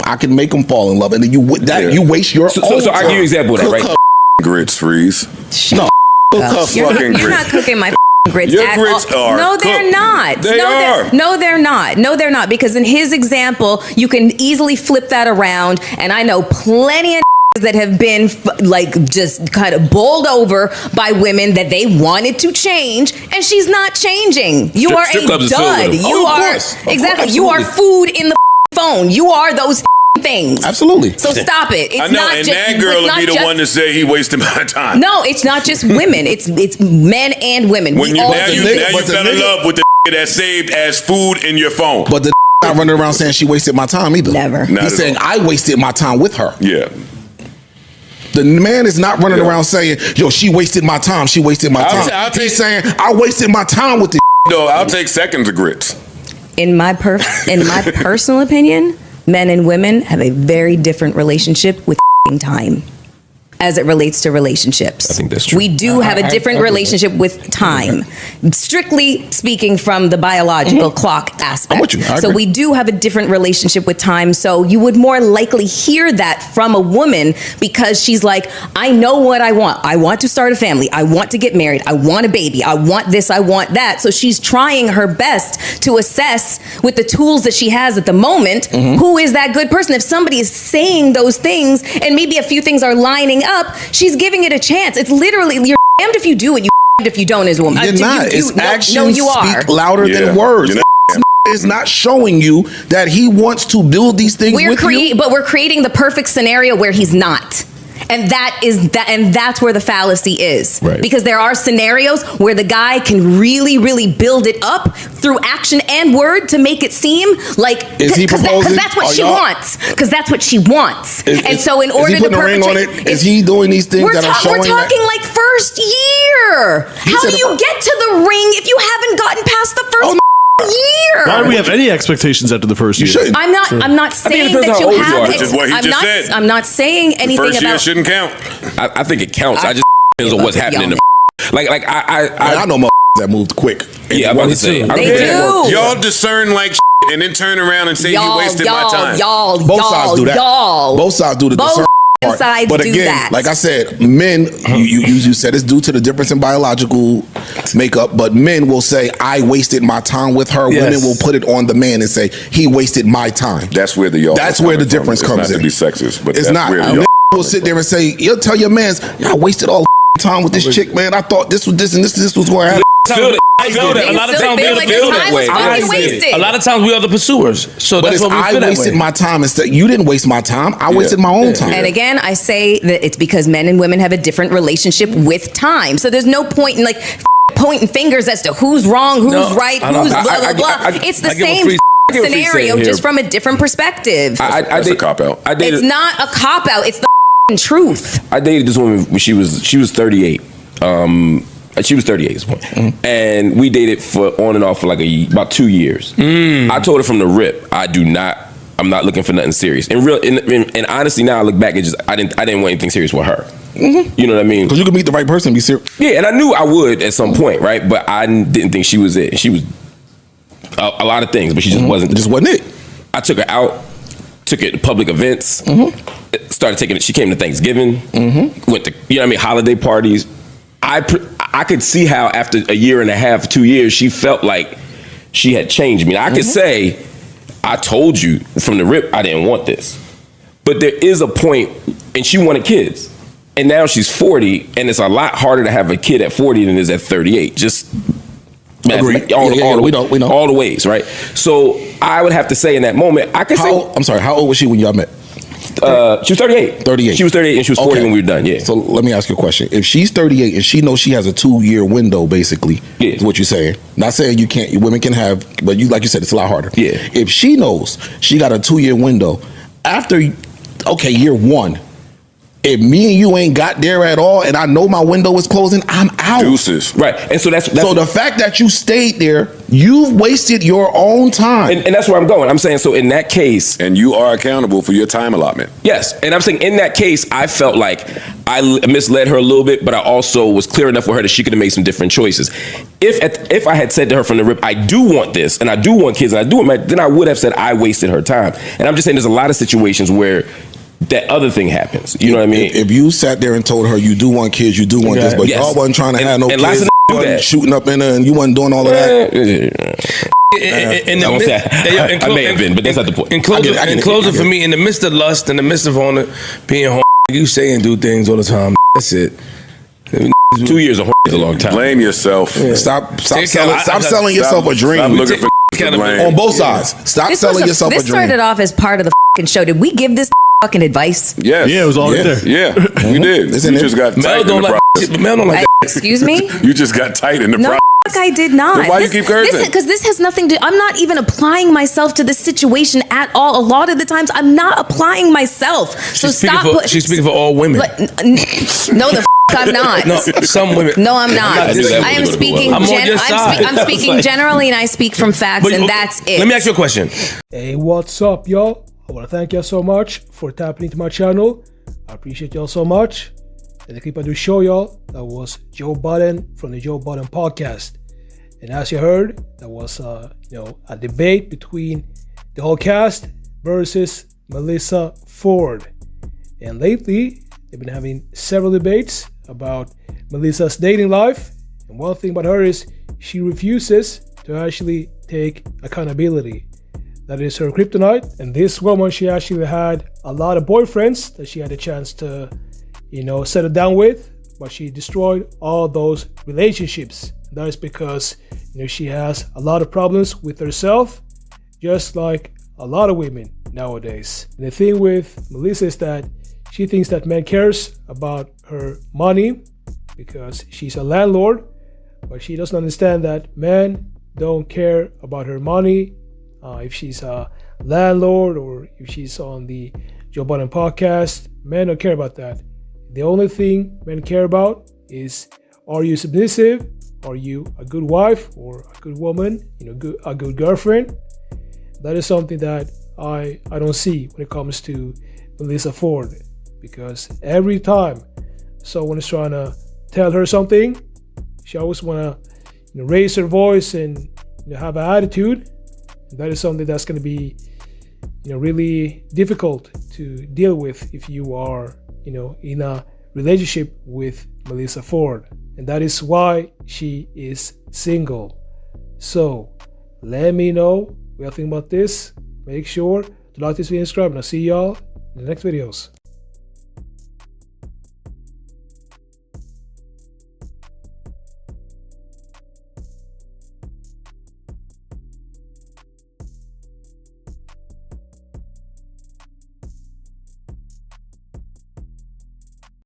I can make them fall in love, and then you waste your own time. So I give you an example of that, right? Grits, Freeze. No, You're not cooking my grits. Your grits are. No, they're not. They are. No, they're not. No, they're not. Because in his example, you can easily flip that around, and I know plenty of that have been just kind of bowled over by women that they wanted to change, and she's not changing. You are a dud. You are exactly. You are food in the phone. You are those things. Absolutely. So stop it. It's I know, not and just, that girl will be the one to say he wasted my time. No, it's not just women. It's men and women. When you fell in love with the that saved as food in your phone. But the not running around saying she wasted my time either. Never. He's saying I wasted my time with her. Yeah. The man is not running around saying, yo, she wasted my time. She wasted my time. He's saying, I wasted my time with this. No, I'll take seconds of grits. In my personal opinion, men and women have a very different relationship with time as it relates to relationships. I think that's true. We do have a different relationship with time, strictly speaking from the biological clock aspect. I'm with you. So we do have a different relationship with time. So you would more likely hear that from a woman because she's like, I know what I want. I want to start a family. I want to get married. I want a baby. I want this. I want that. So she's trying her best to assess with the tools that she has at the moment, who is that good person. If somebody is saying those things and maybe a few things are lining up, she's giving it a chance. It's literally, you're damned if you do it, you damned if you don't as a woman. You're not. It's actions no, you are. speak louder than words. Is not showing you that he wants to build these things with you. But we're creating the perfect scenario where he's not. And that's where the fallacy is. Right. Because there are scenarios where the guy can really, really build it up through action and word to make it seem like, because that's what she wants. Because that's what she wants. So in order to perpetrate, on it, is he doing these things that are showing? We're talking like first year. How do you get to the ring if you haven't gotten past the first year? Why do we have any expectations after the first year? I'm not saying that you have. Which is what he just said. I'm not saying anything about. First year shouldn't count. I think it counts. I just depends on what's happening. I know that moved quick. Yeah, I'm about to say. They do. Y'all discern like and then turn around and say you wasted my time. Both sides do that. Both sides do the discern. Sides but do again, that. like I said, men, you said it's due to the difference in biological makeup, but men will say, I wasted my time with her. Yes. Women will put it on the man and say, he wasted my time. That's where the difference comes in. It's not to be sexist, but it's not. Will sit there and say, you'll tell your mans, I wasted all the time with this chick, man. I thought this was this and this was going to happen. I feel that. A lot of times we like feel that way. A lot of times we are the pursuers. So but that's what we feel that way. I wasted my time instead. You didn't waste my time. I wasted my own time. And again, I say that it's because men and women have a different relationship with time. So there's no point in pointing fingers as to who's wrong, who's right, who's blah, blah, blah. It's the same scenario, just from a different perspective. That's a cop-out. It's not a cop-out. It's the truth. I dated this woman when she was 38. She was 38 at this point. And we dated on and off for about 2 years. I told her from the rip, I'm not looking for nothing serious. And honestly, now I look back and I didn't want anything serious with her. You know what I mean? Because you could meet the right person and be serious. Yeah, and I knew I would at some point, right? But I didn't think she was it. She was a lot of things, but she just wasn't. It just wasn't it. I took her out, took her to public events, started taking it. She came to Thanksgiving, went to holiday parties. I could see how after a year and a half, 2 years, she felt like she had changed me. I could say, I told you from the rip, I didn't want this. But there is a point, and she wanted kids. And now she's 40, and it's a lot harder to have a kid at 40 than it is at 38. Just all the ways, right? So I would have to say in that moment, I could say... I'm sorry, how old was she when y'all met? She was 38. 38. She was 38 and she was 40 when we were done, yeah. So let me ask you a question. If she's 38 and she knows she has a 2-year window, basically, is what you're saying. Not saying women can have, but like you said, it's a lot harder. Yeah. If she knows she got a 2-year window, after, year 1, if me and you ain't got there at all and I know my window is closing, I'm out. Deuces. Right. And so that's so the fact that you stayed there, you've wasted your own time. And that's where I'm going. I'm saying, so in that case... And you are accountable for your time allotment. Yes. And I'm saying in that case, I felt like I misled her a little bit, but I also was clear enough with her that she could have made some different choices. If I had said to her from the rip, I do want this, and I do want kids, and I do want married, then I would have said I wasted her time. And I'm just saying there's a lot of situations where that other thing happens. You know what I mean? If you sat there and told her you do want kids, you do want this, but y'all wasn't trying to have no and kids, that. shooting up in her, and you wasn't doing all of that. I may have been, but that's not the point. In closing for me, in the midst of lust, in the midst of being horny, you say and do things all the time. That's it. 2 years of horny is a long time. Blame yourself. Yeah. Stop selling yourself a dream. Stop looking for blame. On both sides. Stop selling yourself a dream. This started off as part of the fucking show. Did we give this fucking advice? Yes. Yeah, it was all right there. Yeah, we did. You just got tight in the process. Mel don't like that. Excuse me? You just got tight in the No, process. I did not. Then why you keep cursing? Because this has nothing to. I'm not even applying myself to this situation at all. A lot of the times, I'm not applying myself. So stop. She's speaking for all women. No, the I'm not. No, some women. No, I'm not. I am speaking. I'm on your side. I'm speaking generally, and I speak from facts, and that's it. Let me ask you a question. Hey, what's up, y'all? I want to thank y'all so much for tapping into my channel. I appreciate y'all so much. And the clip I do show y'all, that was Joe Budden from the Joe Budden Podcast. And as you heard, that was a debate between the whole cast versus Melyssa Ford. And lately, they've been having several debates about Melyssa's dating life. And one thing about her is she refuses to actually take accountability. That is her kryptonite. And this woman, she actually had a lot of boyfriends that she had a chance to, settle down with, but she destroyed all those relationships. That is because, she has a lot of problems with herself, just like a lot of women nowadays. And the thing with Melyssa is that she thinks that men cares about her money because she's a landlord, but she doesn't understand that men don't care about her money. If she's a landlord or if she's on the Joe Budden Podcast, men don't care about that. The only thing men care about is, are you submissive? Are you a good wife or a good woman? A good girlfriend? That is something that I don't see when it comes to Melyssa Ford, because every time someone is trying to tell her something, she always want to raise her voice and have an attitude. And that is something that's going to be really difficult to deal with if you are in a relationship with Melyssa Ford. And that is why she is single. So let me know what you think about this. Make sure to like this video and subscribe, and I'll see y'all in the next videos.